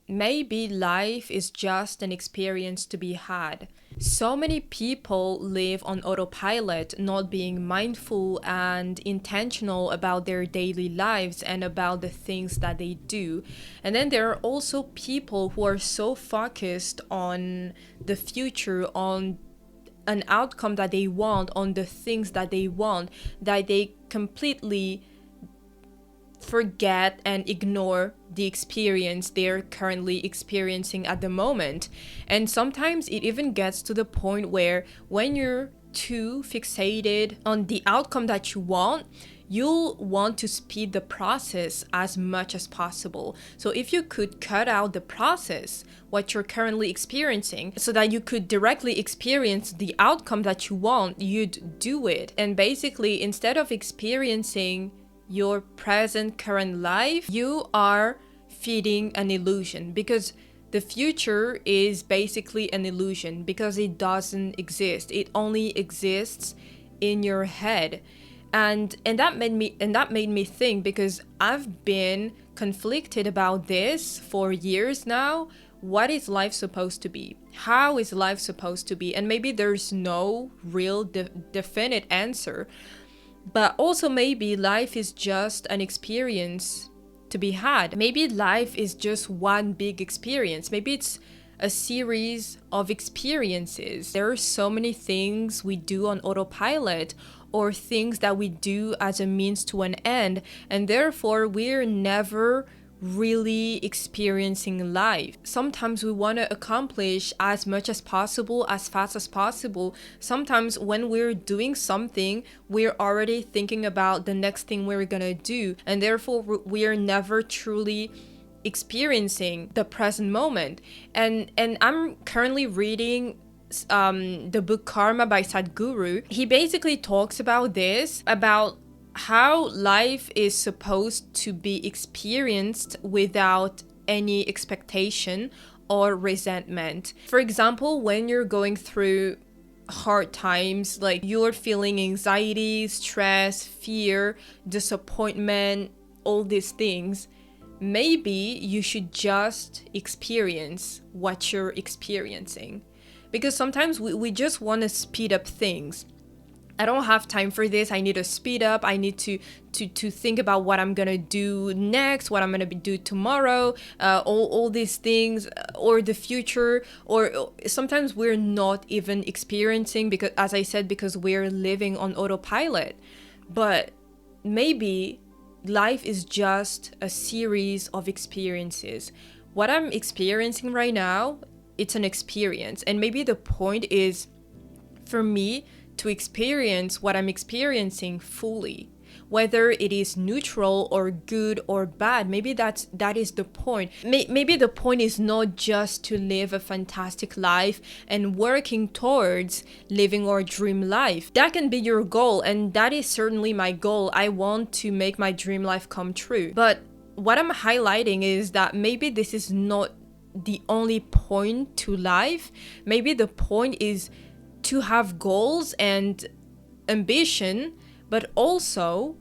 maybe life is just an experience to be had. So many people live on autopilot, not being mindful and intentional about their daily lives and about the things that they do. And then there are also people who are so focused on the future, on an outcome that they want, on the things that they want, that they completely forget and ignore the experience they're currently experiencing at the moment. And sometimes it even gets to the point where when you're too fixated on the outcome that you want, you'll want to speed the process as much as possible. So if you could cut out the process, what you're currently experiencing, so that you could directly experience the outcome that you want, you'd do it. And basically, instead of experiencing your present current life, you are feeding an illusion, because the future is basically an illusion, because it doesn't exist. It only exists in your head. And that made me think, because I've been conflicted about this for years now. What is life supposed to be? How is life supposed to be? And maybe there's no real definite answer. But also maybe life is just an experience to be had. Maybe life is just one big experience. Maybe it's a series of experiences. There are so many things we do on autopilot, or things that we do as a means to an end, and therefore we're never really experiencing life. Sometimes we want to accomplish as much as possible, as fast as possible. Sometimes when we're doing something, we're already thinking about the next thing we're gonna do, and therefore we're never truly experiencing the present moment. And I'm currently reading the book Karma by Sadhguru. He basically talks about this, about how life is supposed to be experienced without any expectation or resentment. For example, when you're going through hard times, like you're feeling anxiety, stress, fear, disappointment, all these things, maybe you should just experience what you're experiencing. Because sometimes we just want to speed up things. I don't have time for this. I need to speed up. I need to think about what I'm gonna do next, what I'm gonna do tomorrow, all these things, or the future. Or sometimes we're not even experiencing, because, as I said, because we're living on autopilot. But maybe life is just a series of experiences. What I'm experiencing right now, it's an experience. And maybe the point is for me to experience what I'm experiencing fully, whether it is neutral or good or bad. Maybe that is the point. Maybe the point is not just to live a fantastic life and working towards living our dream life. That can be your goal, and that is certainly my goal. I want to make my dream life come true. But what I'm highlighting is that maybe this is not the only point to life. Maybe the point is to have goals and ambition, but also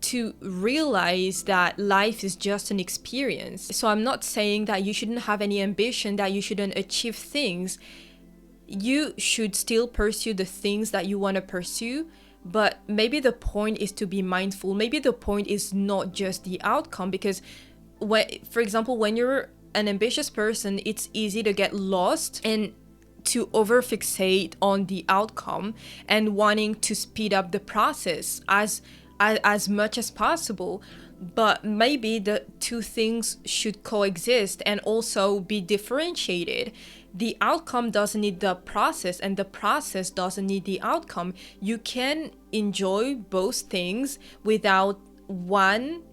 to realize that life is just an experience. So I'm not saying that you shouldn't have any ambition, that you shouldn't achieve things. You should still pursue the things that you want to pursue, but maybe the point is to be mindful. Maybe the point is not just the outcome, because for example, when you're an ambitious person, it's easy to get lost and to overfixate on the outcome and wanting to speed up the process as much as possible. But maybe the two things should coexist and also be differentiated. The outcome doesn't need the process, and the process doesn't need the outcome. You can enjoy both things without one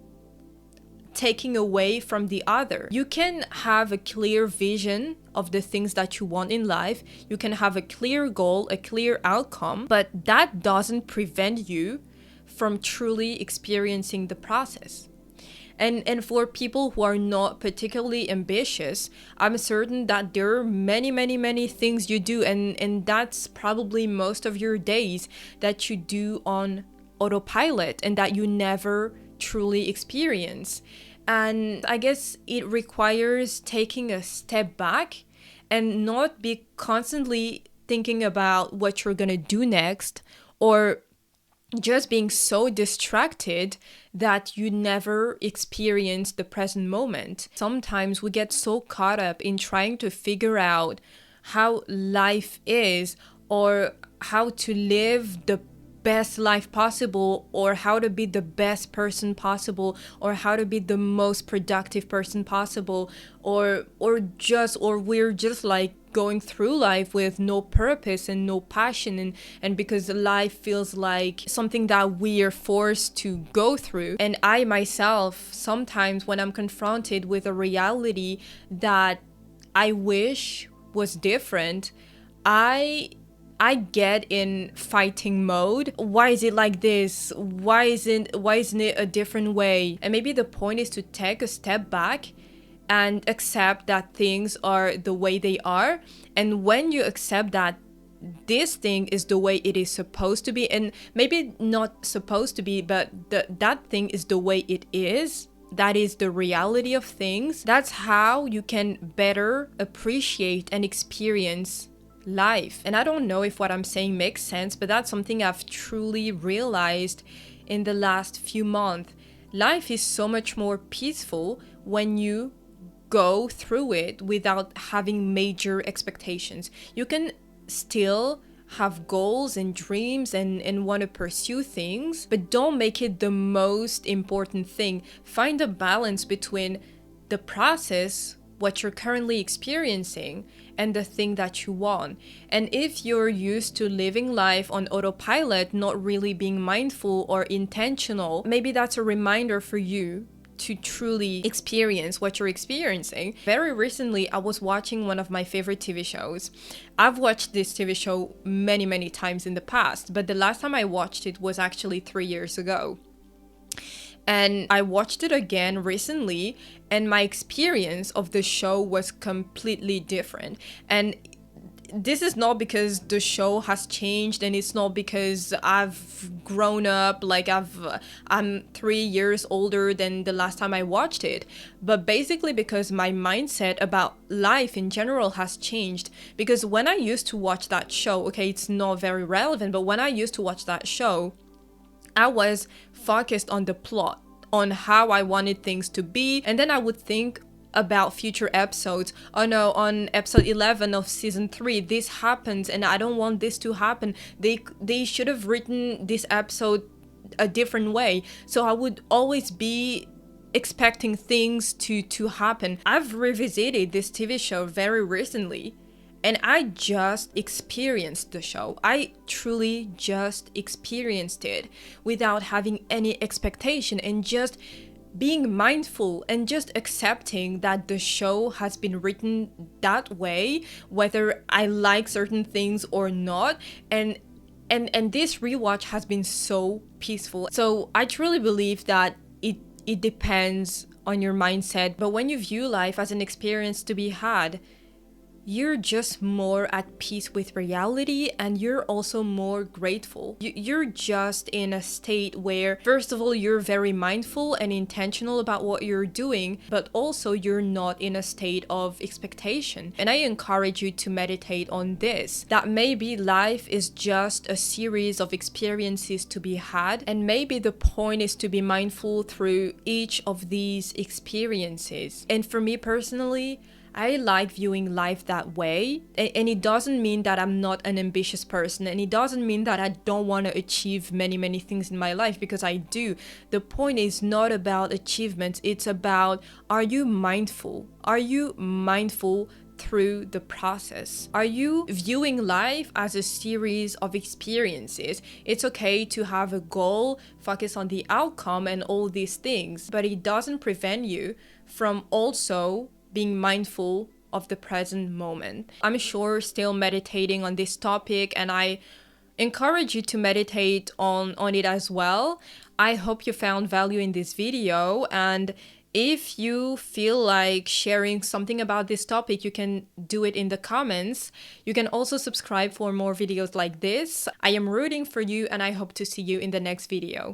taking away from the other. You can have a clear vision of the things that you want in life. You can have a clear goal, a clear outcome, but that doesn't prevent you from truly experiencing the process. And for people who are not particularly ambitious, I'm certain that there are many things you do, and that's probably most of your days that you do on autopilot and that you never truly experience. And I guess it requires taking a step back and not be constantly thinking about what you're gonna do next, or just being so distracted that you never experience the present moment. Sometimes we get so caught up in trying to figure out how life is, or how to live the best life possible, or how to be the best person possible, or how to be the most productive person possible, or we're just like going through life with no purpose and no passion, and because life feels like something that we are forced to go through. And I myself, sometimes when I'm confronted with a reality that I wish was different, I get in fighting mode. Why is it like this? Why isn't it a different way? And maybe the point is to take a step back and accept that things are the way they are. And when you accept that this thing is the way it is supposed to be, and maybe not supposed to be, but that thing is the way it is, that is the reality of things, that's how you can better appreciate and experience life. And I don't know if what I'm saying makes sense, but that's something I've truly realized in the last few months. Life is so much more peaceful when you go through it without having major expectations. You can still have goals and dreams and want to pursue things, but don't make it the most important thing. Find a balance between the process, what you're currently experiencing, and the thing that you want. And if you're used to living life on autopilot, not really being mindful or intentional, maybe that's a reminder for you to truly experience what you're experiencing. Very recently, I was watching one of my favorite TV shows. I've watched this TV show many times in the past, but the last time I watched it was actually 3 years ago. And I watched it again recently, and my experience of the show was completely different. And this is not because the show has changed, and it's not because I've grown up, like I'm 3 years older than the last time I watched it, but basically because my mindset about life in general has changed. Because when I used to watch that show, okay, it's not very relevant, but when I used to watch that show, I was focused on the plot, on how I wanted things to be, and then I would think about future episodes. Oh no, on episode 11 of season 3 this happens and I don't want this to happen. They should have written this episode a different way. So I would always be expecting things to happen. I've revisited this TV show very recently, and I just experienced the show. I truly just experienced it without having any expectation, and just being mindful and just accepting that the show has been written that way, whether I like certain things or not. And this rewatch has been so peaceful. So I truly believe that it depends on your mindset. But when you view life as an experience to be had, you're just more at peace with reality, and you're also more grateful. You're just in a state where, first of all, you're very mindful and intentional about what you're doing, but also you're not in a state of expectation. And I encourage you to meditate on this, that maybe life is just a series of experiences to be had, and maybe the point is to be mindful through each of these experiences. And for me personally, I like viewing life that way, and it doesn't mean that I'm not an ambitious person, and it doesn't mean that I don't want to achieve many things in my life, because I do. The point is not about achievements, it's about, are you mindful? Are you mindful through the process? Are you viewing life as a series of experiences? It's okay to have a goal, focus on the outcome and all these things, but it doesn't prevent you from also being mindful of the present moment. I'm sure still meditating on this topic, and I encourage you to meditate on it as well. I hope you found value in this video, and if you feel like sharing something about this topic, you can do it in the comments. You can also subscribe for more videos like this. I am rooting for you, and I hope to see you in the next video.